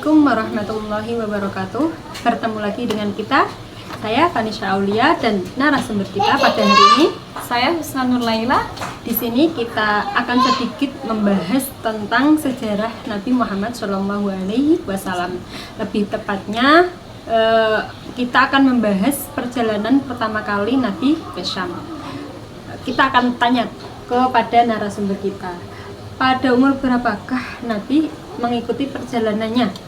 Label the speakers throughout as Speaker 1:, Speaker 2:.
Speaker 1: Assalamualaikum warahmatullahi wabarakatuh. Bertemu lagi dengan kita, saya Vanisha Aulia dan narasumber kita pada hari ini
Speaker 2: Saya Husna Nur Laila.
Speaker 1: di sini kita akan sedikit membahas tentang sejarah Nabi Muhammad SAW. Lebih tepatnya kita akan membahas perjalanan pertama kali Nabi ke Syam. Kita akan tanya kepada narasumber kita, pada umur berapakah Nabi mengikuti perjalanannya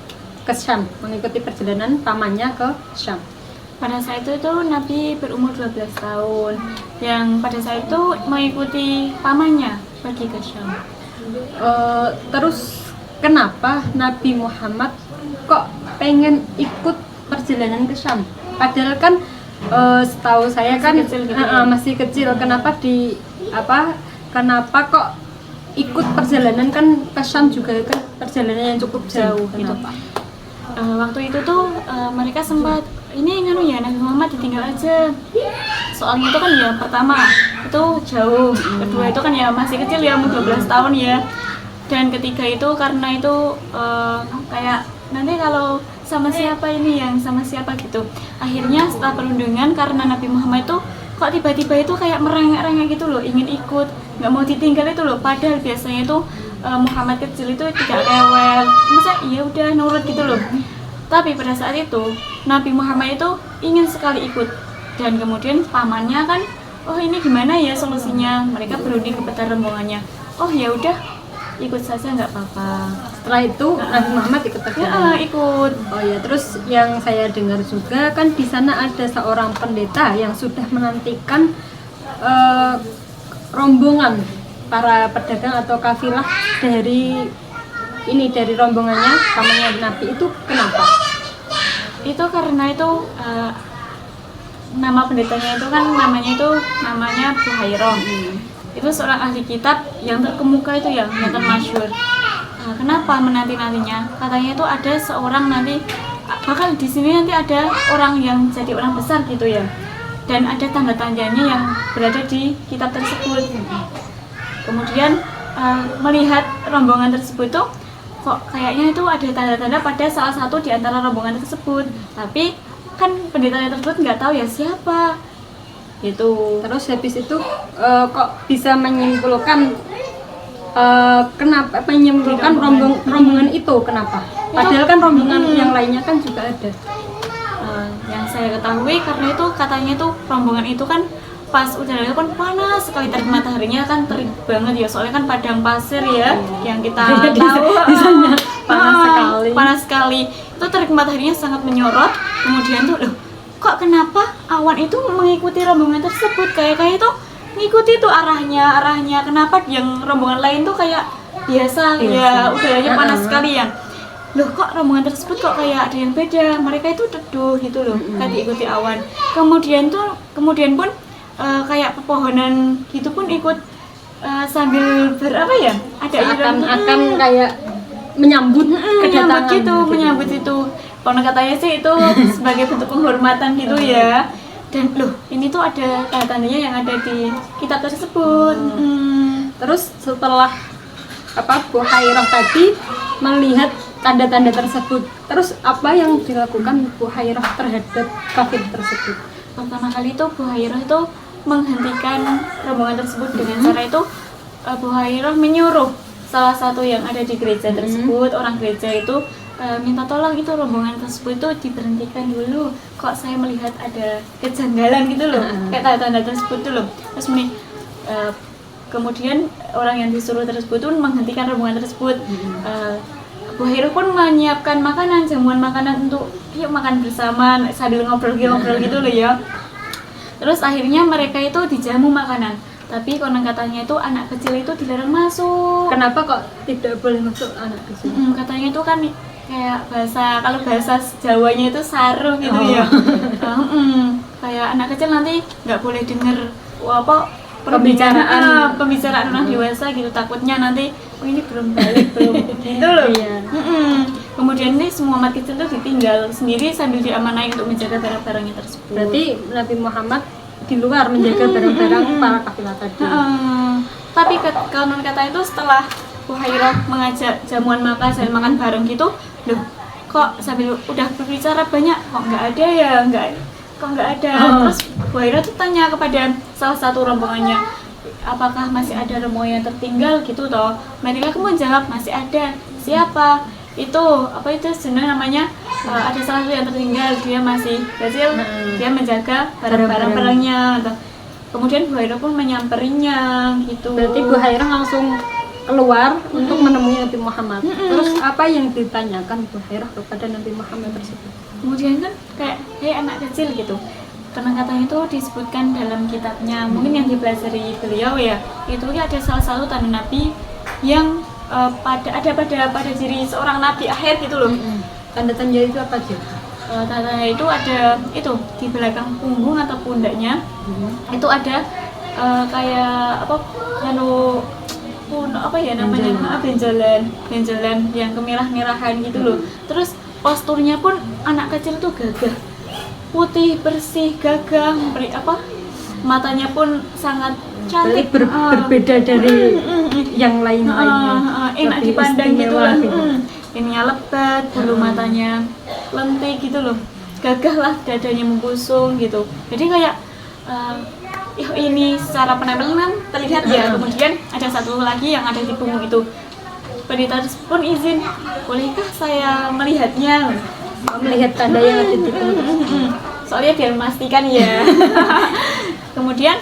Speaker 1: ke Syam, mengikuti perjalanan pamannya ke Syam?
Speaker 2: Pada saat itu Nabi berumur 12 tahun, yang pada saat itu mengikuti pamannya pergi ke Syam.
Speaker 1: Terus kenapa Nabi Muhammad kok pengen ikut perjalanan ke Syam? Padahal kan setahu saya kan
Speaker 2: Masih kecil gitu ya?
Speaker 1: masih kecil. Kenapa kok ikut perjalanan, kan ke Syam juga kan perjalanan yang cukup jauh gitu, Pak?
Speaker 2: Waktu itu tuh mereka sempat Nabi Muhammad ditinggal aja. Soalnya itu kan ya, pertama itu jauh, kedua itu kan ya masih kecil ya, umur 12 tahun ya, dan ketiga itu karena itu kayak nanti kalau sama siapa gitu. Akhirnya setelah perundungan, karena Nabi Muhammad itu kok tiba-tiba itu kayak merengek-rengek gitu loh, ingin ikut, nggak mau ditinggal itu loh. Padahal biasanya itu Muhammad kecil itu tidak rewel, masa iya udah nurut gitu loh. Tapi pada saat itu Nabi Muhammad itu ingin sekali ikut, dan kemudian pamannya kan, oh ini gimana ya solusinya, mereka berunding kepada rombongannya, oh ya udah ikut saja nggak apa-apa.
Speaker 1: Setelah itu Nabi Muhammad ikut
Speaker 2: Ya
Speaker 1: perjalanan.
Speaker 2: ikut.
Speaker 1: Oh ya, terus yang saya dengar juga kan di sana ada seorang pendeta yang sudah menantikan rombongan para pedagang atau kafilah dari rombongannya pamannya Nabi. Itu kenapa?
Speaker 2: Itu karena itu nama pendetanya itu kan namanya Buhairah. Itu seorang ahli kitab yang terkemuka itu ya, yang termasyhur. Kenapa menanti-nantinya? Katanya itu ada seorang nanti bakal di sini nanti ada orang yang jadi orang besar gitu ya. Dan ada tanda-tandanya yang berada di kitab tersebut. Kemudian melihat rombongan tersebut tuh, kok kayaknya itu ada tanda-tanda pada salah satu di antara rombongan tersebut. Tapi kan pendetanya tersebut nggak tahu ya siapa gitu.
Speaker 1: Terus habis itu kok bisa menyimpulkan kenapa menyimpulkan rombongan itu kenapa? Padahal kan rombongan yang lainnya kan juga ada.
Speaker 2: Yang saya ketahui karena itu katanya itu rombongan itu kan pas udaranya kan panas sekali, terik mataharinya kan terik banget ya, soalnya kan padang pasir ya, yang kita tahu panas sekali. Itu terik mataharinya sangat menyorot. Kemudian tuh loh, kok kenapa awan itu mengikuti rombongan tersebut, kayak itu ngikuti tuh arahnya. Kenapa yang rombongan lain tuh kayak biasa ya, udaranya panas sekali ya. Loh, kok rombongan tersebut kok kayak ada yang beda, mereka itu teduh gitu loh, kayak diikuti awan. Kemudian pun kayak pepohonan gitu pun ikut sambil ada
Speaker 1: akan kayak menyambut kedatangan
Speaker 2: menyambut itu. Kalau katanya sih itu sebagai bentuk penghormatan gitu ya. Dan loh, ini tuh ada tanda-tandanya yang ada di kitab tersebut.
Speaker 1: Terus setelah Buhairah tadi melihat tanda-tanda tersebut, terus apa yang dilakukan Buhairah terhadap kafir tersebut?
Speaker 2: Pertama kali itu Buhairah itu menghentikan rombongan tersebut dengan cara itu Buhairah menyuruh salah satu yang ada di gereja tersebut, orang gereja itu minta tolong itu rombongan tersebut itu diberhentikan dulu, kok saya melihat ada kejanggalan gitu loh, kayak tanda-tanda tersebut tuh loh. Terus kemudian orang yang disuruh tersebut pun menghentikan rombongan tersebut. Buhairah pun menyiapkan jamuan makanan untuk yuk makan bersama sambil ngobrol-ngobrol gitu loh ya. Terus akhirnya mereka itu dijamu makanan, tapi konon katanya itu anak kecil itu dilarang masuk.
Speaker 1: Kenapa kok tidak boleh masuk anak kecil?
Speaker 2: Katanya itu kan kayak kalau bahasa Jawanya itu saru gitu ya. Kayak anak kecil nanti nggak boleh dengar pembicaraan orang dewasa gitu, takutnya nanti ini belum balik gitu loh.
Speaker 1: Iya.
Speaker 2: Kemudian ini semua umat kecil itu ditinggal sendiri sambil diamanai untuk menjaga barang-barangnya tersebut.
Speaker 1: Berarti Nabi Muhammad di luar menjaga barang-barang para kafilah tadi.
Speaker 2: Tapi konon kata itu setelah Buhairah mengajak jamuan makan bareng gitu, loh kok sambil udah berbicara banyak kok nggak ada ya, kok nggak ada. Terus Bu Hairah tuh tanya kepada salah satu rombongannya, apakah masih ada rombongan yang tertinggal gitu toh. Mereka pun menjawab masih ada. Siapa? Itu apa itu sebenarnya namanya, ada salah satu yang tertinggal, dia masih kecil, dia menjaga barang-barangnya. Kemudian Bu Hairah pun menyamperinya gitu.
Speaker 1: Berarti Bu Hairah langsung keluar untuk menemui Nabi Muhammad. Terus apa yang ditanyakan Bu Hairah kepada Nabi Muhammad tersebut?
Speaker 2: Kemudian kan kayak, hei anak kecil gitu. Karena katanya itu disebutkan dalam kitabnya, mungkin yang dipelajari beliau ya, itu ada salah satu tanda Nabi yang pada diri seorang Nabi akhir gitu loh.
Speaker 1: Tanda-tanda itu apa aja?
Speaker 2: Tanda itu ada itu di belakang punggung atau pundaknya, itu ada kayak apa, apa ya namanya, benjolan yang kemerah-merahan gitu loh. Terus posturnya pun anak kecil tuh gagah, putih bersih, gagah, matanya pun sangat cantik,
Speaker 1: berbeda dari yang lain-lainnya.
Speaker 2: Enak dipandang gitu lah. Ininya lebat, bulu matanya lentik gitu loh, gagah lah, dadanya membusung gitu. Jadi kayak ini secara penampilan terlihat ya. Kemudian ada satu lagi yang ada di punggung itu. Pendeta pun izin, bolehkah saya melihatnya?
Speaker 1: Melihat tanda yang ada di punggung.
Speaker 2: Soalnya biar memastikan ya. Kemudian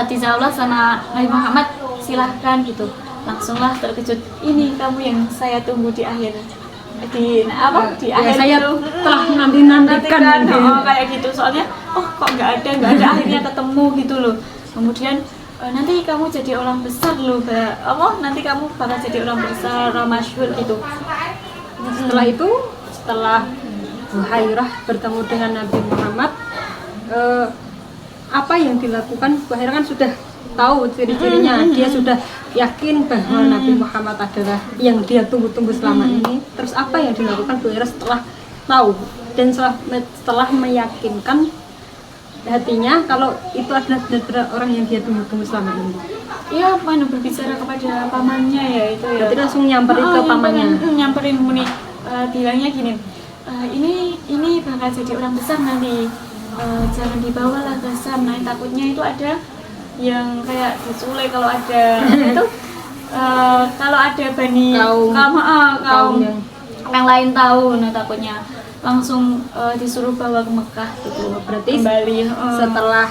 Speaker 2: dijawablah sama Nabi Muhammad, silahkan gitu. Langsunglah terkejut, ini kamu yang saya tunggu di akhir di akhir
Speaker 1: saya
Speaker 2: itu.
Speaker 1: telah nantikan
Speaker 2: kayak gitu. Soalnya kok nggak ada akhirnya ketemu gitu loh. Kemudian nanti kamu jadi orang besar loh, nanti kamu bakal jadi orang besar, orang masyhur gitu.
Speaker 1: Setelah itu, setelah Bu Hairah bertemu dengan Nabi Muhammad, apa yang dilakukan? Bu Hairah kan sudah tahu ciri-cirinya, dia sudah yakin bahwa Nabi Muhammad adalah yang dia tunggu-tunggu selama ini. Terus apa yang dilakukan Bu Hairah setelah tahu dan setelah meyakinkan hatinya kalau itu adalah benar-benar orang yang dia tunggu-tunggu selama ini?
Speaker 2: Iya, berbicara kepada pamannya ya itu ya.
Speaker 1: Berarti langsung nyamperin ke pamannya.
Speaker 2: Nyamperin muni, bilangnya gini, ini bakal jadi orang besar nanti, jangan dibawalah ke Sam. Nah, takutnya itu ada yang kayak diculik kalau ada itu, kalau ada bani kaum yang lain tahu. Nah, takutnya langsung disuruh bawa ke Mekah gitu.
Speaker 1: Berarti
Speaker 2: kembali
Speaker 1: setelah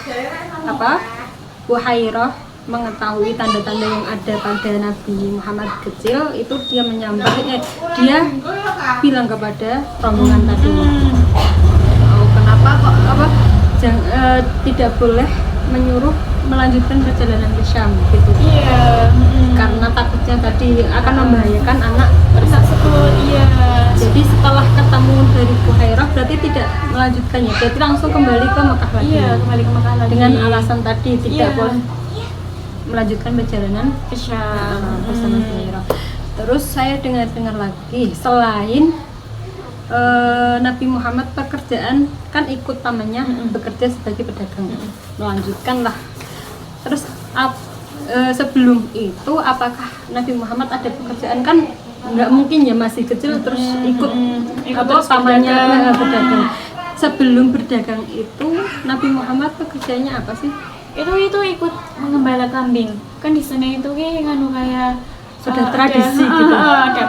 Speaker 1: Bu Hairah mengetahui tanda-tanda yang ada pada Nabi Muhammad kecil, itu dia dia bilang kepada rombongan tadi, kenapa kok tidak boleh menyuruh melanjutkan perjalanan ke Syam gitu.
Speaker 2: Iya.
Speaker 1: Karena takutnya tadi akan membahayakan anak
Speaker 2: tersebut. Iya.
Speaker 1: Jadi setelah ketemu dari Bu Hairah berarti tidak melanjutkannya, berarti langsung kembali ke Mekah lagi.
Speaker 2: Iya, kembali ke Mekah lagi.
Speaker 1: Dengan alasan tadi tidak boleh melanjutkan perjalanan
Speaker 2: ke Syam
Speaker 1: bersama Bu Hairah. Terus saya dengar lagi, selain Nabi Muhammad pekerjaan kan ikut pamannya bekerja sebagai pedagang, melanjutkanlah. Terus sebelum itu apakah Nabi Muhammad ada pekerjaan? Kan nggak mungkin ya, masih kecil terus ikut pamannya berdagang. Sebelum berdagang itu Nabi Muhammad pekerjaannya apa sih?
Speaker 2: Itu ikut mengembala kambing. Kan di sana itu kayak
Speaker 1: sudah tradisi gitu.
Speaker 2: Ada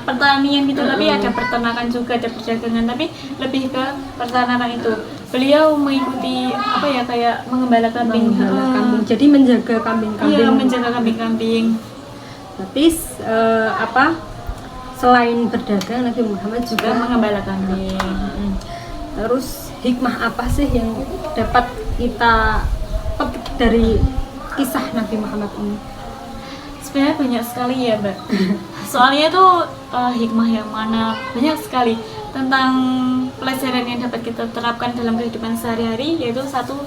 Speaker 2: pertanian gitu, tapi ada peternakan juga, ada perdagangan, tapi lebih ke peternakan itu. Beliau mengikuti kayak mengembala kambing.
Speaker 1: Jadi menjaga kambing-kambing.
Speaker 2: Iya, menjaga kambing-kambing.
Speaker 1: Tapi selain berdagang, Nabi Muhammad juga
Speaker 2: mengembala kambing.
Speaker 1: Terus hikmah apa sih yang dapat kita petik dari kisah Nabi Muhammad ini?
Speaker 2: Sebenarnya banyak sekali ya, Mbak. Soalnya itu hikmah yang mana banyak sekali tentang pelajaran yang dapat kita terapkan dalam kehidupan sehari-hari, yaitu satu,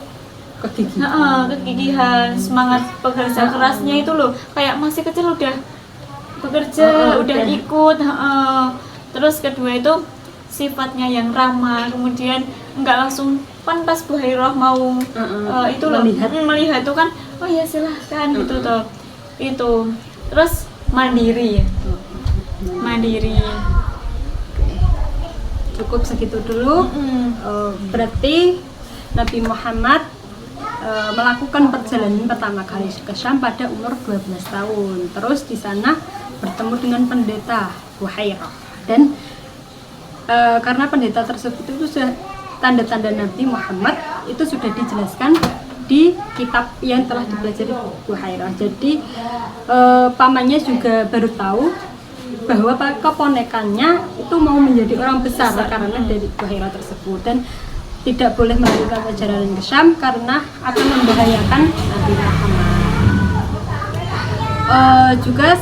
Speaker 2: kegigihan, semangat pekerja kerasnya itu loh. Kayak masih kecil udah bekerja, udah ikut. Terus kedua itu sifatnya yang ramah, kemudian enggak langsung pas Bu Hairah mau itu loh melihat itu kan, oh ya silahkan gitu toh. Itu terus mandiri.
Speaker 1: cukup segitu dulu. Berarti Nabi Muhammad melakukan perjalanan pertama kali ke Syam pada umur 12 tahun. Terus di sana bertemu dengan pendeta Buhairah. Dan karena pendeta tersebut itu sudah tanda-tanda Nabi Muhammad itu sudah dijelaskan di kitab yang telah dipelajari Buhairah. Jadi pamannya juga baru tahu bahwa keponakannya itu mau menjadi orang besar karena dari Buhairah tersebut, dan tidak boleh melanjutkan perjalanan ke Syam karena akan membahayakan Nabi Muhammad. Juga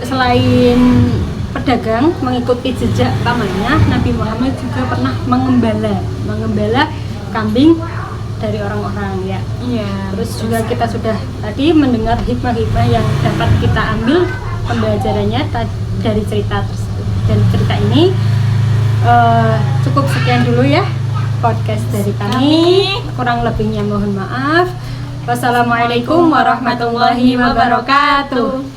Speaker 1: selain pedagang mengikuti jejak pamannya, Nabi Muhammad juga pernah mengembala kambing dari orang-orang ya. Terus juga kita sudah tadi mendengar hikmah-hikmah yang dapat kita ambil pembelajarannya dari cerita tersebut. Dan cerita ini cukup sekian dulu ya podcast dari kami. Kurang lebihnya mohon maaf. Wassalamualaikum warahmatullahi wabarakatuh.